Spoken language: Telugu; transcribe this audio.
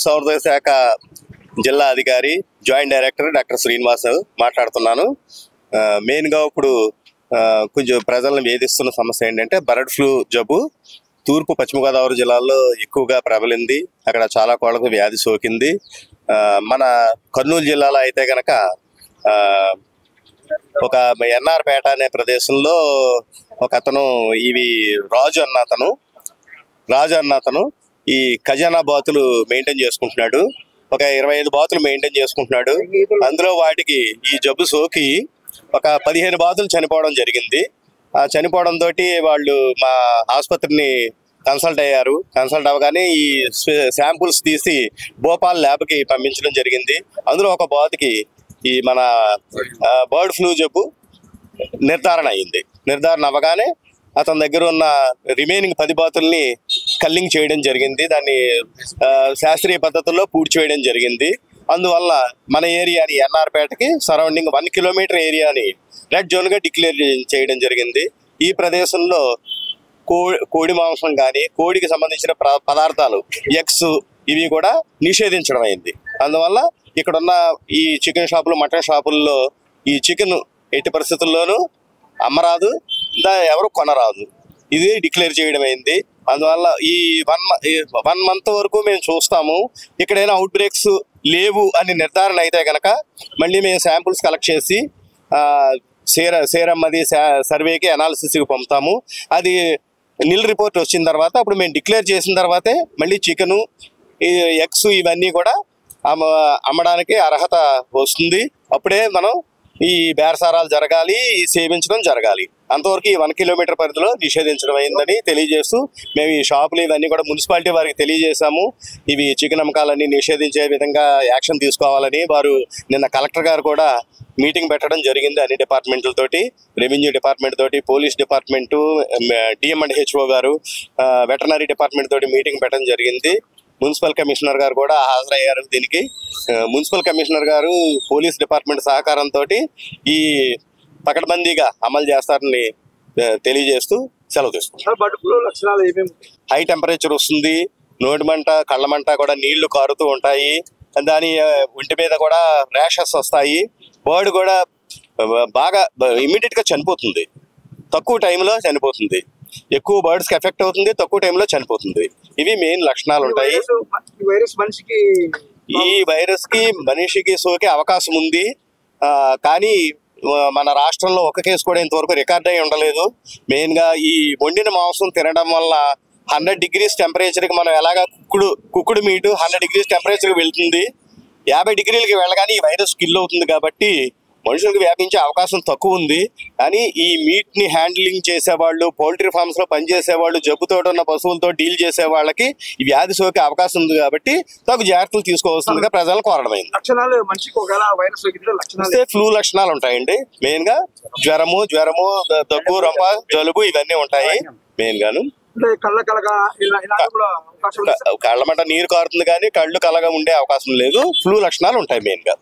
పశుసంవర్ధక శాఖ జిల్లా అధికారి జాయింట్ డైరెక్టర్ డాక్టర్ శ్రీనివాస్ మాట్లాడుతున్నాను. మెయిన్గా ఇప్పుడు కొంచెం ప్రజలను వేధిస్తున్న సమస్య ఏంటంటే బర్డ్ ఫ్లూ జబ్బు తూర్పు పశ్చిమ గోదావరి జిల్లాల్లో ఎక్కువగా ప్రబలింది. అక్కడ చాలా కోళ్ళకు వ్యాధి సోకింది. మన కర్నూలు జిల్లాలో అయితే కనుక ఒక ఎన్ఆర్పేట అనే ప్రదేశంలో ఒక అతను రాజు అన్న అతను ఈ ఖజానా బాతులు మెయింటైన్ చేసుకుంటున్నాడు. ఒక 25 బాతులు మెయింటైన్ చేసుకుంటున్నాడు. అందులో వాటికి ఈ జబ్బు సోకి ఒక 15 బాతులు చనిపోవడం జరిగింది. ఆ చనిపోవడం తోటి వాళ్ళు మా ఆసుపత్రిని కన్సల్ట్ అయ్యారు. కన్సల్ట్ అవ్వగానే ఈ శాంపుల్స్ తీసి భోపాల్ ల్యాబ్కి పంపించడం జరిగింది. అందులో ఒక బాతుకి ఈ మన బర్డ్ ఫ్లూ జబ్బు నిర్ధారణ అయింది. నిర్ధారణ అవ్వగానే అతని దగ్గర ఉన్న రిమైనింగ్ 10 బాతుల్ని కల్లింగ్ చేయడం జరిగింది. దాన్ని శాస్త్రీయ పద్ధతుల్లో పూడ్చి వేయడం జరిగింది. అందువల్ల మన ఏరియాని ఎన్ఆర్పేటకి సరౌండింగ్ 1 కిలోమీటర్ ఏరియాని రెడ్ జోన్గా డిక్లేర్ చేయడం జరిగింది. ఈ ప్రదేశంలో కోడి మాంసం కానీ కోడికి సంబంధించిన పదార్థాలు ఎగ్స్ ఇవి కూడా నిషేధించడం అయింది. అందువల్ల ఇక్కడున్న ఈ చికెన్ షాపులు మటన్ షాపుల్లో ఈ చికెన్ ఎట్టి పరిస్థితుల్లోనూ అమ్మరాదు, ఎవరు కొనరాదు, ఇది డిక్లేర్ చేయడం అయింది. అందువల్ల ఈ 1 మంత్ వరకు మేము చూస్తాము. ఇక్కడైనా అవుట్ బ్రేక్స్ లేవు అని నిర్ధారణ అయితే కనుక మళ్ళీ మేము శాంపుల్స్ కలెక్ట్ చేసి సేరమ్ అది సర్వేకి అనాలిసిస్కి పంపుతాము. అది నిల్ రిపోర్ట్ వచ్చిన తర్వాత అప్పుడు మేము డిక్లేర్ చేసిన తర్వాతే మళ్ళీ చికెను ఎగ్స్ ఇవన్నీ కూడా అమ్మడానికి అర్హత వస్తుంది. అప్పుడే మనం ఈ బేరసారాలు జరగాలి, సేవించడం జరగాలి. అంతవరకు ఈ 1 కిలోమీటర్ పరిధిలో నిషేధించడం అయిందని తెలియజేస్తూ మేము ఈ షాపులు ఇవన్నీ కూడా మున్సిపాలిటీ వారికి తెలియజేశాము. ఇవి చికెన్ అమ్మకాలన్నీ నిషేధించే విధంగా యాక్షన్ తీసుకోవాలని వారు నిన్న కలెక్టర్ గారు కూడా మీటింగ్ పెట్టడం జరిగింది. అన్ని డిపార్ట్మెంట్లతోటి, రెవెన్యూ డిపార్ట్మెంట్ తోటి, పోలీస్ డిపార్ట్మెంటు, డిఎం&హెచ్ఓ గారు, వెటర్నరీ డిపార్ట్మెంట్ తోటి మీటింగ్ పెట్టడం జరిగింది. మున్సిపల్ కమిషనర్ గారు కూడా హాజరయ్యారు. దీనికి మున్సిపల్ కమిషనర్ గారు పోలీస్ డిపార్ట్మెంట్ సహకారంతో ఈ పకడ్బందీగా అమలు చేస్తారని తెలియజేస్తూ సెలవు తీసుకుంటాం. హై టెంపరేచర్ వస్తుంది, నోటి మంట, కళ్ళ మంట, కూడా నీళ్లు కారుతూ ఉంటాయి. దాని ఒంటి మీద కూడా ర్యాషెస్ వస్తాయి. బర్డ్ కూడా బాగా ఇమ్మీడియట్గా చనిపోతుంది, తక్కువ టైంలో చనిపోతుంది. ఎక్కువ బర్డ్స్కి ఎఫెక్ట్ అవుతుంది, తక్కువ టైంలో చనిపోతుంది. ఇవి మెయిన్ లక్షణాలు ఉంటాయి. ఈ వైరస్కి మనిషికి సోకే అవకాశం ఉంది. కానీ మన రాష్ట్రంలో ఒక కేసు కూడా ఇంతవరకు రికార్డ్ అయి ఉండలేదు. మెయిన్గా ఈ వండిన మాంసం తినడం వల్ల 100 degrees టెంపరేచర్కి మనం ఎలాగా కుక్కుడు మీటు 100 degrees టెంపరేచర్కి వెళ్తుంది. 50 degrees వెళ్ళగానే ఈ వైరస్ కిల్ అవుతుంది. కాబట్టి మనుషులకు వ్యాపించే అవకాశం తక్కువ ఉంది. కానీ ఈ మీట్ని హ్యాండ్లింగ్ చేసేవాళ్ళు, పౌల్ట్రీ ఫార్మ్స్లో పనిచేసేవాళ్ళు, జబ్బుతో ఉన్న పశువులతో డీల్ చేసే వాళ్ళకి ఈ వ్యాధి సోకే అవకాశం ఉంది. కాబట్టి తగు జాగ్రత్తలు తీసుకోవాల్సిందిగా ప్రజలను కోరడమైంది. ఫ్లూ లక్షణాలు ఉంటాయండి. మెయిన్గా జ్వరము, దగ్గు, రొంప, జలుబు ఇవన్నీ ఉంటాయి. మెయిన్గాను కళ్ళ మంట, నీరు కారుతుంది, కానీ కళ్ళు కలగా ఉండే అవకాశం లేదు. ఫ్లూ లక్షణాలు ఉంటాయి మెయిన్గా.